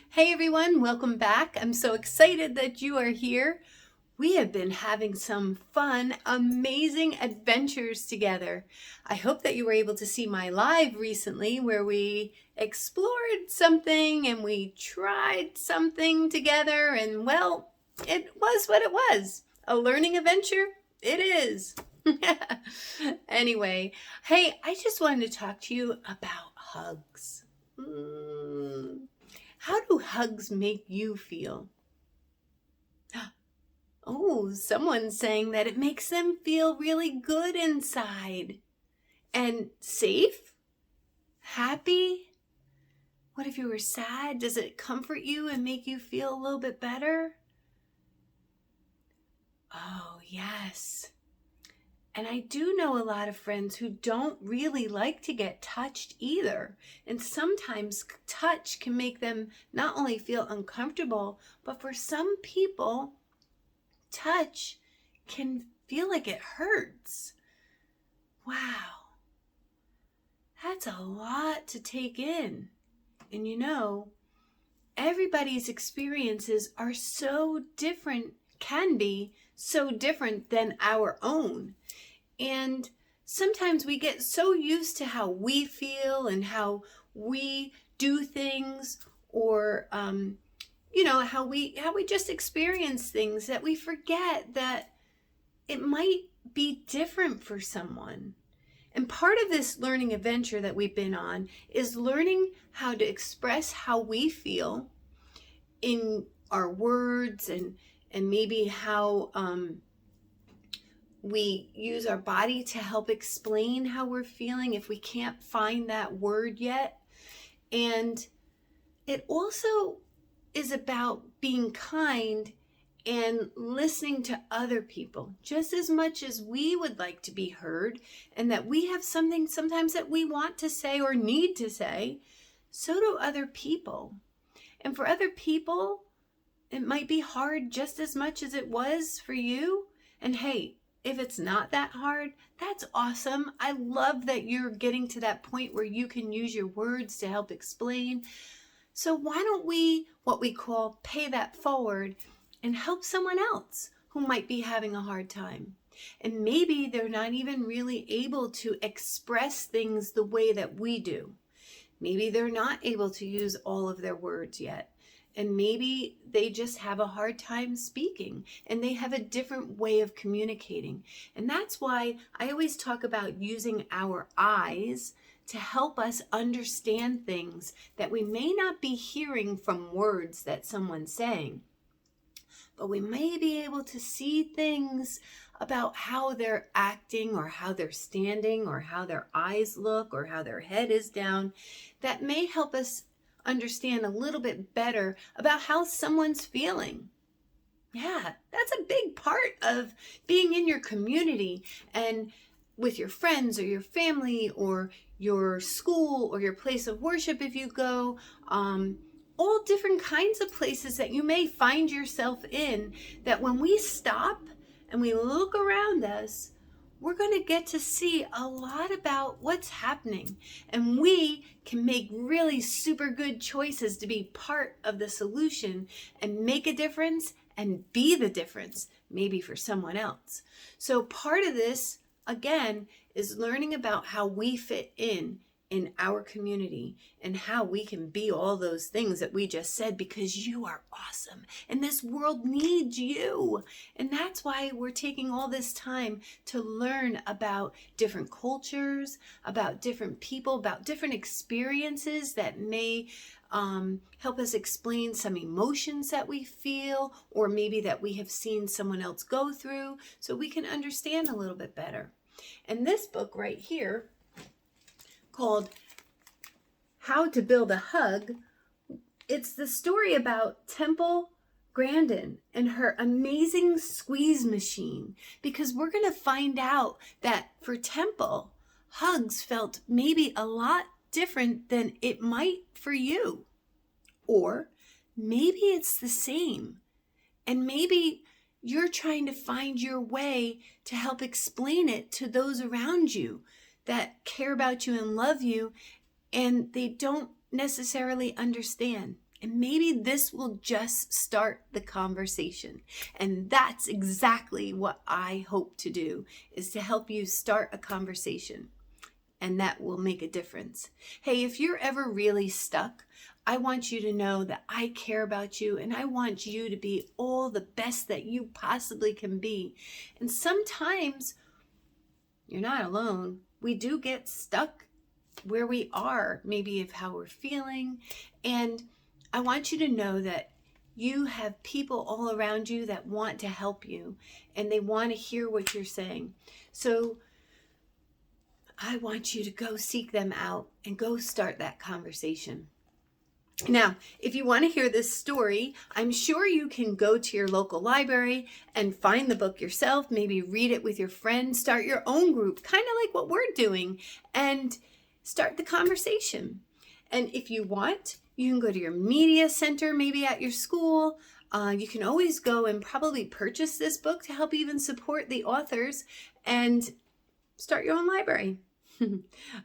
Hey everyone, welcome back. I'm so excited that you are here. We have been having some fun, amazing adventures together. I hope that you were able to see my live recently where we explored something and we tried something together, and well, it was what it was. A learning adventure? It is. Anyway, hey, I just wanted to talk to you about hugs. How do hugs make you feel? Oh, someone's saying that it makes them feel really good inside. And safe? Happy? What if you were sad? Does it comfort you and make you feel a little bit better? Oh, yes. And I do know a lot of friends who don't really like to get touched either. And sometimes touch can make them not only feel uncomfortable, but for some people, touch can feel like it hurts. Wow, that's a lot to take in. And you know, everybody's experiences are so different, can be so different than our own. And sometimes we get so used to how we feel and how we do things, or how we just experience things, that we forget that it might be different for someone. And part of this learning adventure that we've been on is learning how to express how we feel in our words, and maybe how we use our body to help explain how we're feeling if we can't find that word yet. And it also is about being kind and listening to other people just as much as we would like to be heard, and that we have something sometimes that we want to say or need to say. So do other people. And for other people, it might be hard just as much as it was for you. And hey, if it's not that hard, that's awesome. I love that you're getting to that point where you can use your words to help explain. So why don't we, what we call, pay that forward and help someone else who might be having a hard time? And maybe they're not even really able to express things the way that we do. Maybe they're not able to use all of their words yet. And maybe they just have a hard time speaking, and they have a different way of communicating. And that's why I always talk about using our eyes to help us understand things that we may not be hearing from words that someone's saying, but we may be able to see things about how they're acting, or how they're standing, or how their eyes look, or how their head is down, that may help us understand a little bit better about how someone's feeling. Yeah, that's a big part of being in your community and with your friends or your family or your school or your place of worship if you go, all different kinds of places that you may find yourself in, that when we stop and we look around us, we're going to get to see a lot about what's happening, and we can make really super good choices to be part of the solution and make a difference and be the difference, maybe for someone else. So part of this, again, is learning about how we fit in our community, and how we can be all those things that we just said, because you are awesome and this world needs you. And that's why we're taking all this time to learn about different cultures, about different people, about different experiences that may help us explain some emotions that we feel, or maybe that we have seen someone else go through, so we can understand a little bit better. And this book right here, called How to Build a Hug, it's the story about Temple Grandin and her amazing squeeze machine, because we're going to find out that for Temple, hugs felt maybe a lot different than it might for you. Or maybe it's the same, and maybe you're trying to find your way to help explain it to those around you that care about you and love you, and they don't necessarily understand. And maybe this will just start the conversation. And that's exactly what I hope to do, is to help you start a conversation. And that will make a difference. Hey, if you're ever really stuck, I want you to know that I care about you and I want you to be all the best that you possibly can be. And sometimes you're not alone. We do get stuck where we are, maybe of how we're feeling. And I want you to know that you have people all around you that want to help you and they want to hear what you're saying. So I want you to go seek them out and go start that conversation. Now, if you want to hear this story, I'm sure you can go to your local library and find the book yourself, maybe read it with your friends, start your own group, kind of like what we're doing, and start the conversation. And if you want, you can go to your media center, maybe at your school. You can always go and probably purchase this book to help even support the authors and start your own library.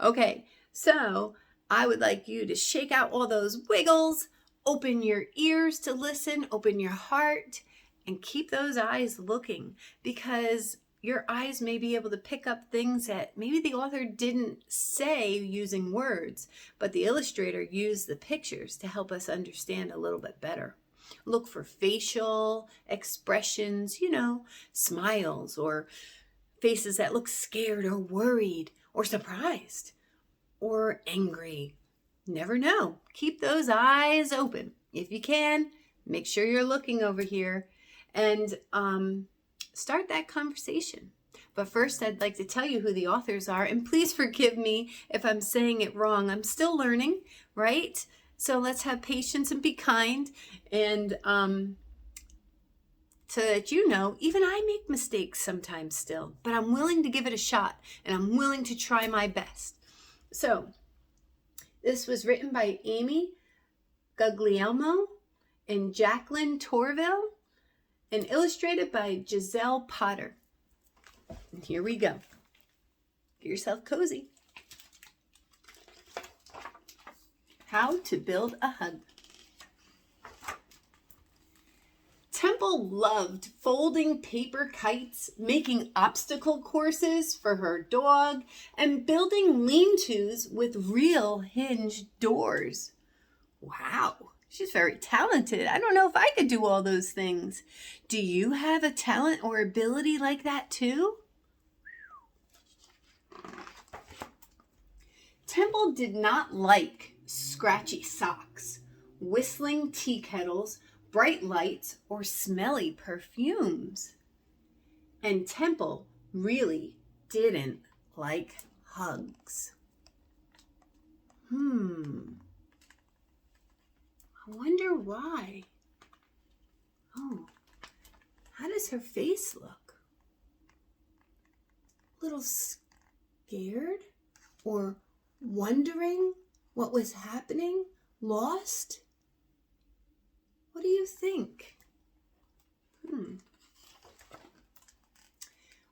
Okay, so I would like you to shake out all those wiggles, open your ears to listen, open your heart, and keep those eyes looking, because your eyes may be able to pick up things that maybe the author didn't say using words, but the illustrator used the pictures to help us understand a little bit better. Look for facial expressions, smiles or faces that look scared or worried or surprised or angry. Never know. Keep those eyes open. If you can, make sure you're looking over here and start that conversation. But first, I'd like to tell you who the authors are, and please forgive me if I'm saying it wrong. I'm still learning, right? So let's have patience and be kind, and so that even I make mistakes sometimes still, but I'm willing to give it a shot, and I'm willing to try my best. So this was written by Amy Guglielmo and Jacqueline Torville, and illustrated by Giselle Potter. And here we go. Get yourself cozy. How to build a hug. Temple loved folding paper kites, making obstacle courses for her dog, and building lean-tos with real hinged doors. Wow, she's very talented. I don't know if I could do all those things. Do you have a talent or ability like that too? Temple did not like scratchy socks, whistling tea kettles, bright lights, or smelly perfumes. And Temple really didn't like hugs. I wonder why. Oh, how does her face look? A little scared or wondering what was happening? Lost? What do you think?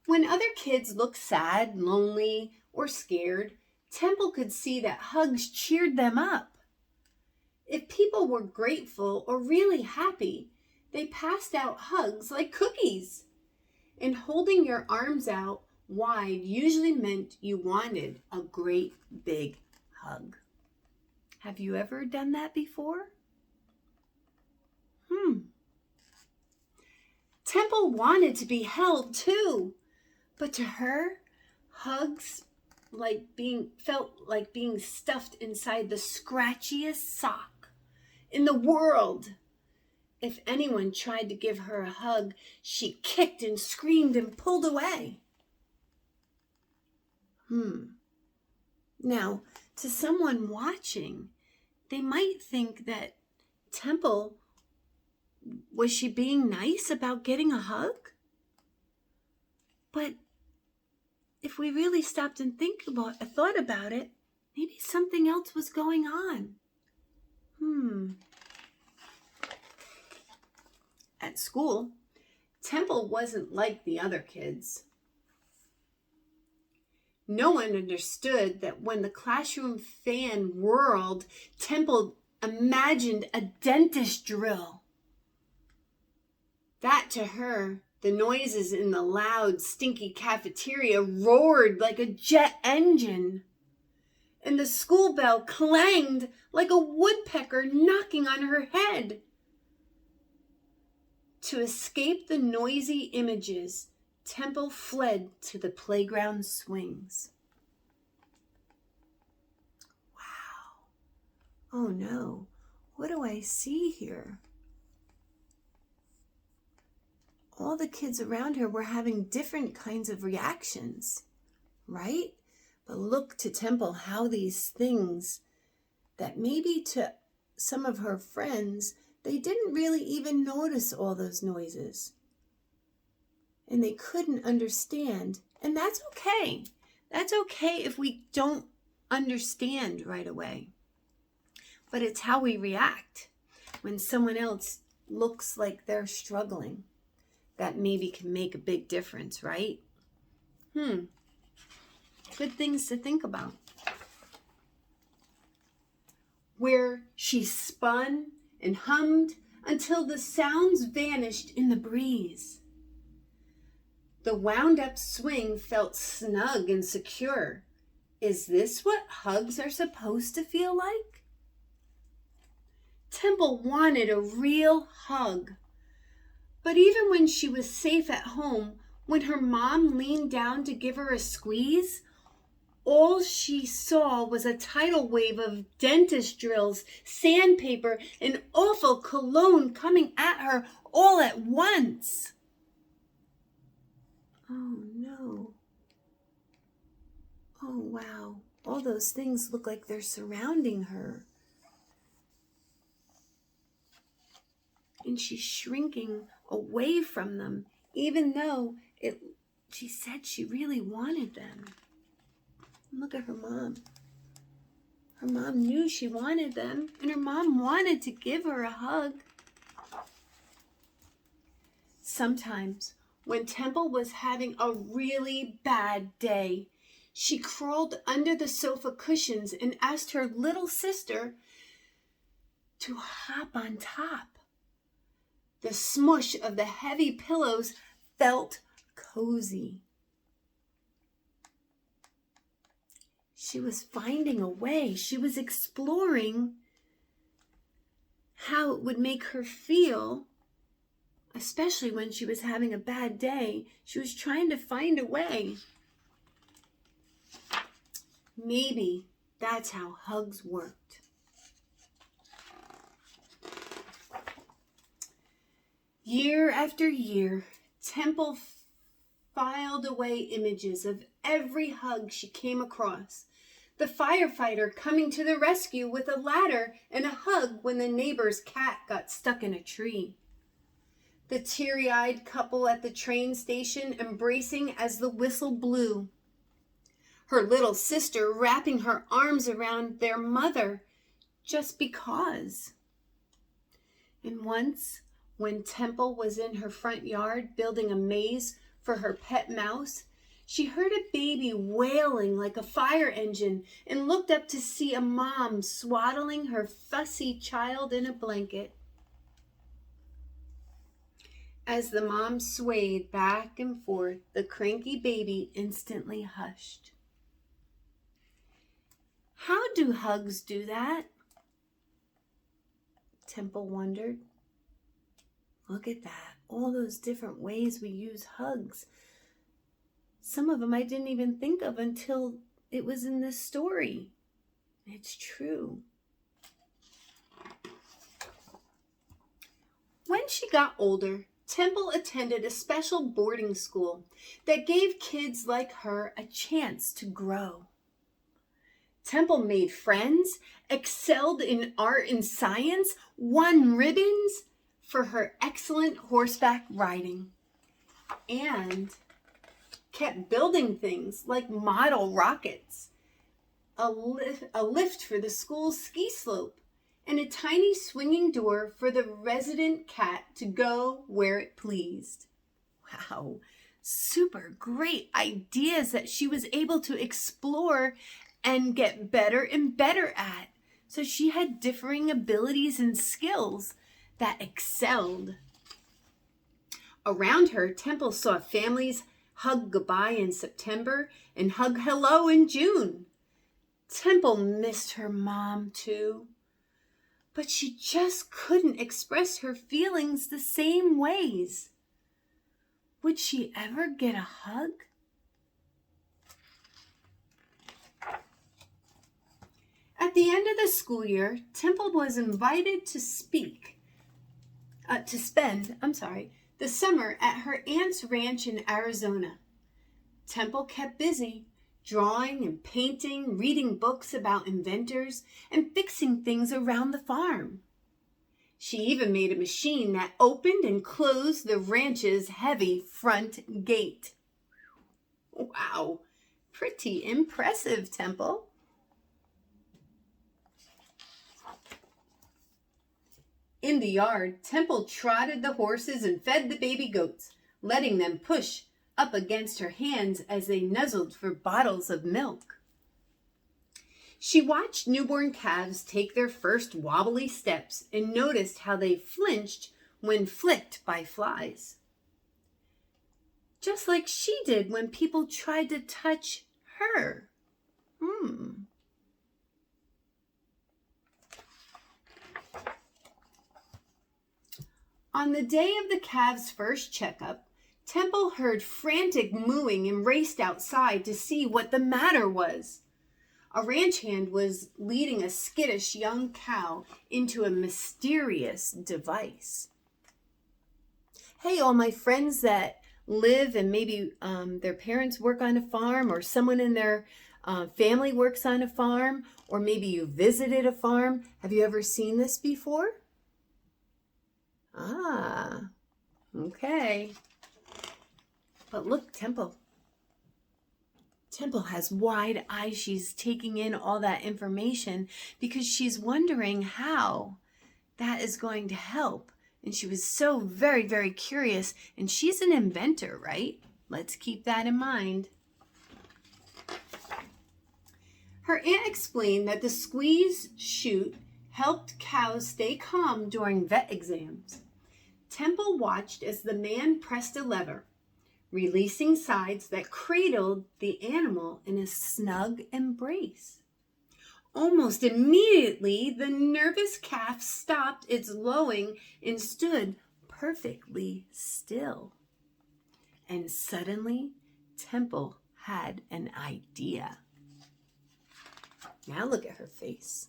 When other kids looked sad, lonely, or scared, Temple could see that hugs cheered them up. If people were grateful or really happy, they passed out hugs like cookies. And holding your arms out wide usually meant you wanted a great big hug. Have you ever done that before? Temple wanted to be held too, but to her, hugs felt like being stuffed inside the scratchiest sock in the world. If anyone tried to give her a hug, she kicked and screamed and pulled away. Now, to someone watching, they might think that Temple, was she being nice about getting a hug? But if we really stopped and thought about it, maybe something else was going on. At school, Temple wasn't like the other kids. No one understood that when the classroom fan whirled, Temple imagined a dentist drill. That to her, the noises in the loud, stinky cafeteria roared like a jet engine. And the school bell clanged like a woodpecker knocking on her head. To escape the noisy images, Temple fled to the playground swings. Wow. Oh no, what do I see here? All the kids around her were having different kinds of reactions, right? But look to Temple how these things that maybe to some of her friends, they didn't really even notice all those noises. And they couldn't understand. And that's okay. That's okay if we don't understand right away. But it's how we react when someone else looks like they're struggling. That maybe can make a big difference, right? Good things to think about. Where she spun and hummed until the sounds vanished in the breeze. The wound-up swing felt snug and secure. Is this what hugs are supposed to feel like? Temple wanted a real hug. But even when she was safe at home, when her mom leaned down to give her a squeeze, all she saw was a tidal wave of dentist drills, sandpaper, and awful cologne coming at her all at once. Oh no. Oh wow. All those things look like they're surrounding her. And she's shrinking away from them, even though she said she really wanted them. Look at her mom. Her mom knew she wanted them, and her mom wanted to give her a hug. Sometimes, when Temple was having a really bad day, she crawled under the sofa cushions and asked her little sister to hop on top. The smush of the heavy pillows felt cozy. She was finding a way. She was exploring how it would make her feel, especially when she was having a bad day. She was trying to find a way. Maybe that's how hugs worked. Year after year, Temple filed away images of every hug she came across. The firefighter coming to the rescue with a ladder and a hug when the neighbor's cat got stuck in a tree. The teary-eyed couple at the train station embracing as the whistle blew. Her little sister wrapping her arms around their mother just because. And once, when Temple was in her front yard building a maze for her pet mouse, she heard a baby wailing like a fire engine and looked up to see a mom swaddling her fussy child in a blanket. As the mom swayed back and forth, the cranky baby instantly hushed. How do hugs do that? Temple wondered. Look at that, all those different ways we use hugs. Some of them I didn't even think of until it was in this story. It's true. When she got older, Temple attended a special boarding school that gave kids like her a chance to grow. Temple made friends, excelled in art and science, won ribbons for her excellent horseback riding, and kept building things like model rockets, a lift for the school's ski slope, and a tiny swinging door for the resident cat to go where it pleased. Wow, super great ideas that she was able to explore and get better and better at. So she had differing abilities and skills that excelled. Around her, Temple saw families hug goodbye in September and hug hello in June. Temple missed her mom too, but she just couldn't express her feelings the same ways. Would she ever get a hug? At the end of the school year, Temple was invited to spend the summer at her aunt's ranch in Arizona. Temple kept busy, drawing and painting, reading books about inventors, and fixing things around the farm. She even made a machine that opened and closed the ranch's heavy front gate. Wow, pretty impressive, Temple. In the yard, Temple trotted the horses and fed the baby goats, letting them push up against her hands as they nuzzled for bottles of milk. She watched newborn calves take their first wobbly steps and noticed how they flinched when flicked by flies. Just like she did when people tried to touch her. On the day of the calves' first checkup, Temple heard frantic mooing and raced outside to see what the matter was. A ranch hand was leading a skittish young cow into a mysterious device. Hey, all my friends that live and maybe their parents work on a farm, or someone in their family works on a farm, or maybe you visited a farm. Have you ever seen this before? Ah, okay. But look, Temple has wide eyes. She's taking in all that information because she's wondering how that is going to help. And she was so very, very curious. And she's an inventor, right? Let's keep that in mind. Her aunt explained that the squeeze chute helped cows stay calm during vet exams. Temple watched as the man pressed a lever, releasing sides that cradled the animal in a snug embrace. Almost immediately, the nervous calf stopped its lowing and stood perfectly still. And suddenly, Temple had an idea. Now look at her face.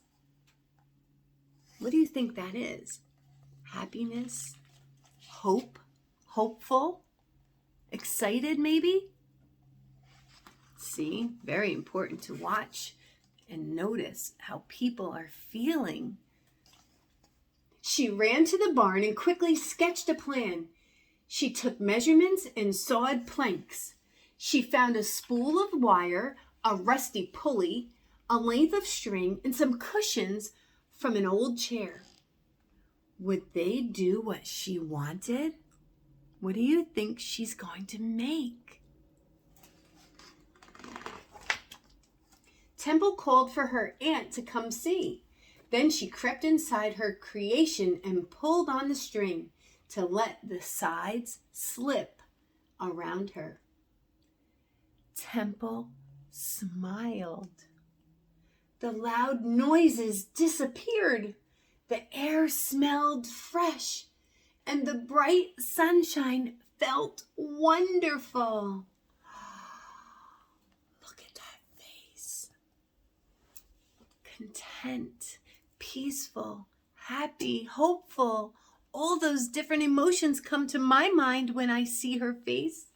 What do you think that is? Happiness? Hope? Hopeful? Excited, maybe? See, very important to watch and notice how people are feeling. She ran to the barn and quickly sketched a plan. She took measurements and sawed planks. She found a spool of wire, a rusty pulley, a length of string, and some cushions from an old chair. Would they do what she wanted? What do you think she's going to make? Temple called for her aunt to come see. Then she crept inside her creation and pulled on the string to let the sides slip around her. Temple smiled. The loud noises disappeared. The air smelled fresh, and the bright sunshine felt wonderful. Look at that face. Content, peaceful, happy, hopeful. All those different emotions come to my mind when I see her face.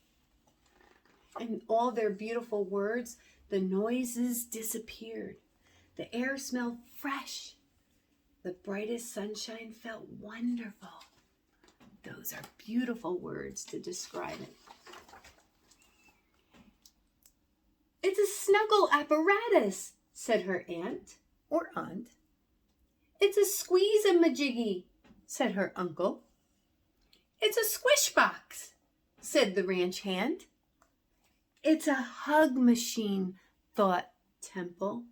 And all their beautiful words, the noises disappeared. The air smelled fresh. The brightest sunshine felt wonderful. Those are beautiful words to describe it. It's a snuggle apparatus, said her aunt. It's a squeeze-a-majiggy, said her uncle. It's a squish box, said the ranch hand. It's a hug machine, thought Temple.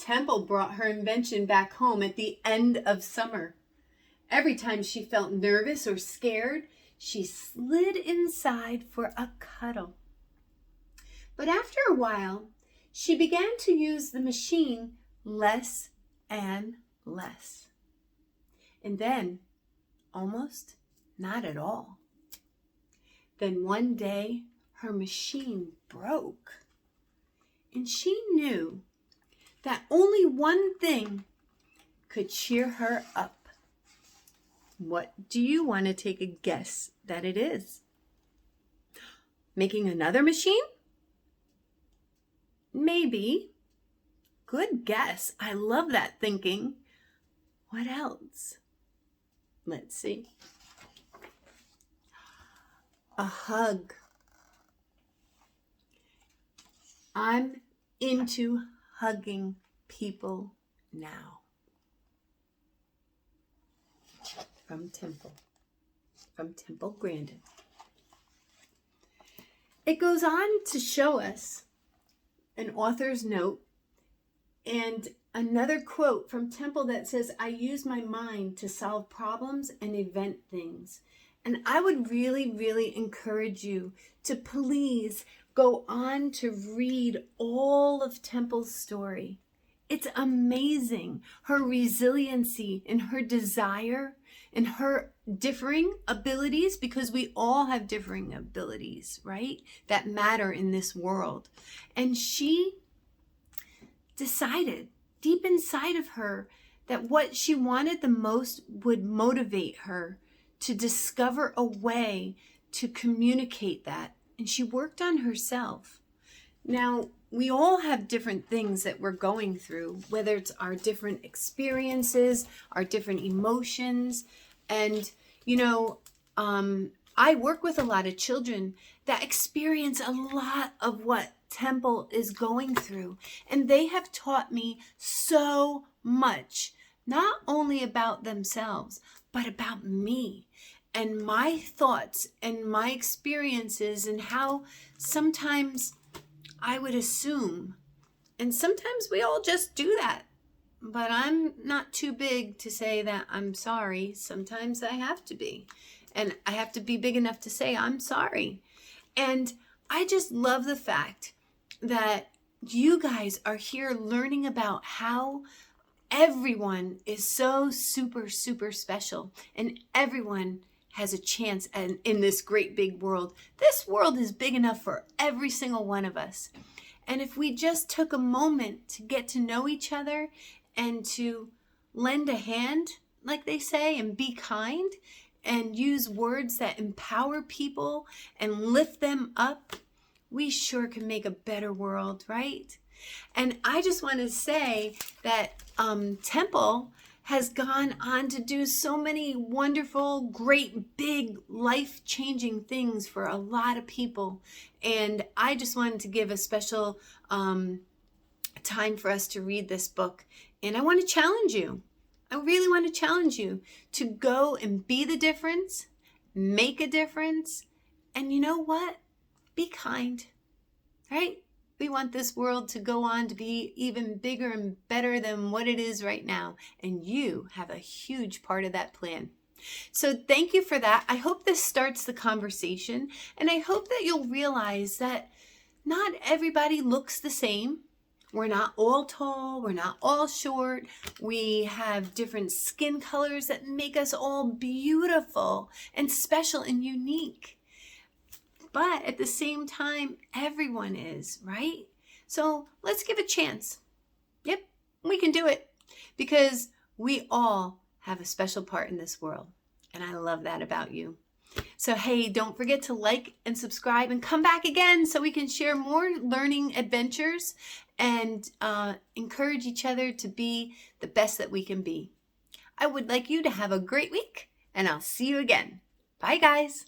Temple brought her invention back home at the end of summer. Every time she felt nervous or scared, she slid inside for a cuddle. But after a while, she began to use the machine less and less. And then, almost not at all. Then one day, her machine broke. And she knew that only one thing could cheer her up. What do you want to take a guess that it is? Making another machine? Maybe. Good guess. I love that thinking. What else? Let's see. A hug. I'm into hugging people now. From Temple Grandin. It goes on to show us an author's note and another quote from Temple that says, I use my mind to solve problems and invent things. And I would really, really encourage you to please go on to read all of Temple's story. It's amazing, her resiliency and her desire and her differing abilities, because we all have differing abilities, right? That matter in this world. And she decided deep inside of her that what she wanted the most would motivate her to discover a way to communicate that. And she worked on herself. Now, we all have different things that we're going through, whether it's our different experiences, our different emotions. And, I work with a lot of children that experience a lot of what Temple is going through. And they have taught me so much, not only about themselves, but about me and my thoughts and my experiences and how sometimes I would assume, and sometimes we all just do that, but I'm not too big to say that I'm sorry. Sometimes I have to be, and I have to be big enough to say I'm sorry. And I just love the fact that you guys are here learning about how everyone is so super, super special, and everyone has a chance in this great big world. This world is big enough for every single one of us. And if we just took a moment to get to know each other and to lend a hand, like they say, and be kind and use words that empower people and lift them up, we sure can make a better world, right? And I just want to say that Temple has gone on to do so many wonderful, great, big, life-changing things for a lot of people. And I just wanted to give a special time for us to read this book. And I want to challenge you. I really want to challenge you to go and be the difference, make a difference, and you know what? Be kind, right? We want this world to go on to be even bigger and better than what it is right now. And you have a huge part of that plan. So thank you for that. I hope this starts the conversation. And I hope that you'll realize that not everybody looks the same. We're not all tall. We're not all short. We have different skin colors that make us all beautiful and special and unique. But at the same time, everyone is, right? So let's give a chance. Yep, we can do it because we all have a special part in this world. And I love that about you. So, hey, don't forget to like and subscribe and come back again so we can share more learning adventures and encourage each other to be the best that we can be. I would like you to have a great week, and I'll see you again. Bye, guys.